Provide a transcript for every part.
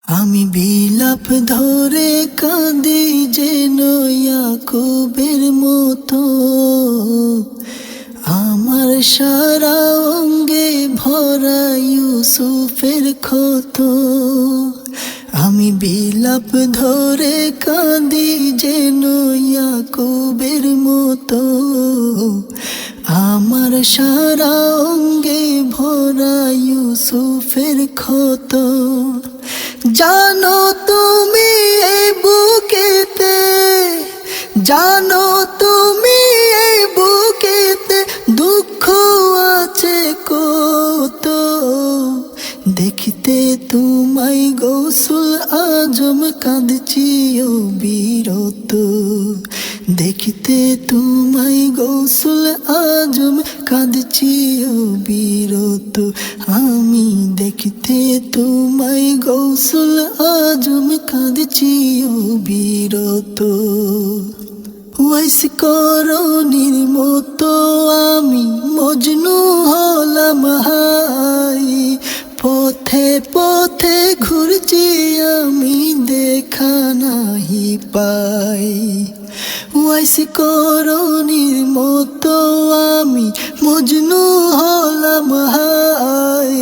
আমি বিলাপ ধরে কাঁদি যেন ইয়াকুবের মতো, আমার সারা অঙ্গে ভরা ইউসুফের ক্ষত। আমি বিলাপ ধরে কাঁদি যেন ইয়াকুবের মতো, আমার সারা অঙ্গে ভরা ইউসুফের ক্ষত। জানো তুমি এই বুকেতে, জানো তুমি এই বুকেতে দুঃখ আছে কত। দেখিতে তোমায় গৌসুল আজম কাঁদছি ও বিরত, দেখিতে তোমায় গৌসুল আজম কাঁদছি ও বিরত। আমি দেখিতে তোমায় গৌসুল আজম কাঁদছি ও বিরত। ওয়াইস করণীর মতো আমি মজনু হলাম হাই, পথে পথে ঘুরছি আমি দেখা নাহি পাই। ওয়াইস করণীর মতো আমি মজনু হলাম হাই,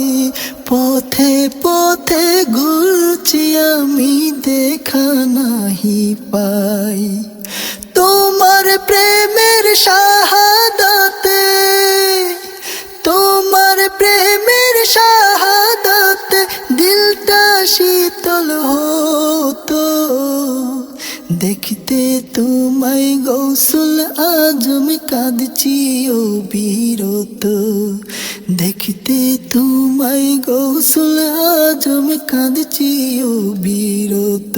পথে পথে ঘুরছি আমি দেখা নাহি পাই। তোমার প্রেমের শাহাদাতে, তোমার প্রেমের শাহাদাতে দিলটা শীতল হতো। দেখিতে তোমায় গৌসুল আজম কাঁদছি ও বিরত, দেখিতে তোমায় গৌসুল আজম কাঁদছি ও বিরত।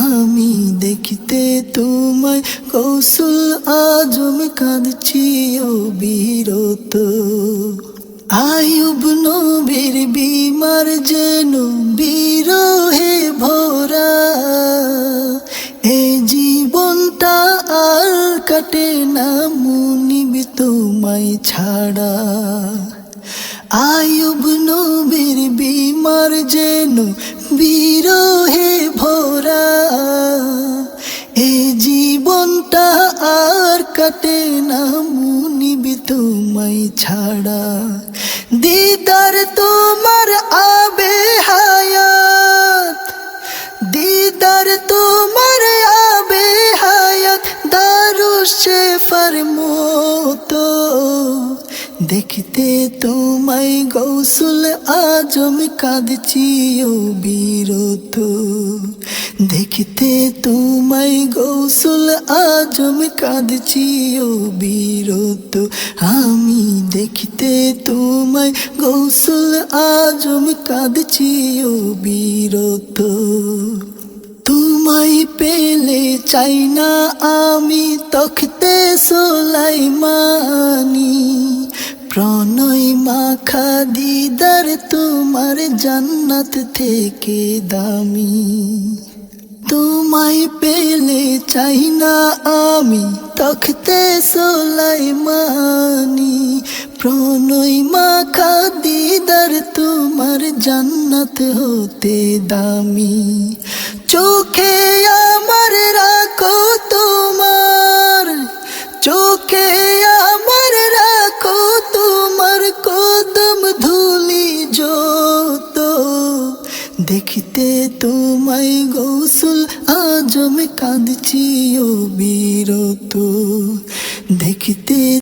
আমি দেখিতে তোমায় গৌসুল আজম কাঁদছি ও বিরত। আয়ুব নবীর বিমার যেন বিরহে ভরা, এই জীবনটা আর কাটে না মুনিব তোমায় ছাড়া। আয়ুব নবীর বিমার যেন বিরহে ভরা, এই জীবনটা আর কাটে না মুনিব তোমায় ছাড়া। দিদার তোমার আবে হায়াত, দিদার তোমার আবে হায়াত দারুশ শেফার মতো। দেখিতে তোমায় গৌসুল আজম কাঁদছি ও বিরত, দেখিতে তোমায় গৌসুল আজম কাঁদছি ও বিরত। আমি দেখিতে তোমায় গৌসুল আজম কাঁদছি ও বিরত। তোমায় পেলে চাই না আমি তখতে সুলাইমানি, প্রণয় মাখা দিদার তোমার জান্নাত থেকে দামি। তোমায় পেলে চাই না আমি তখতে সুলাইমানি, প্রণয় মাখা দিদার তোমার জান্নাত হতে দামি। চোখে আমার রাখো তোমার, চোখে আমার রাখো তোমার কদম ধুলি যত। দেখিতে তোমায় গৌসুল আজম কাঁদছি ও বিরত, দেখিতে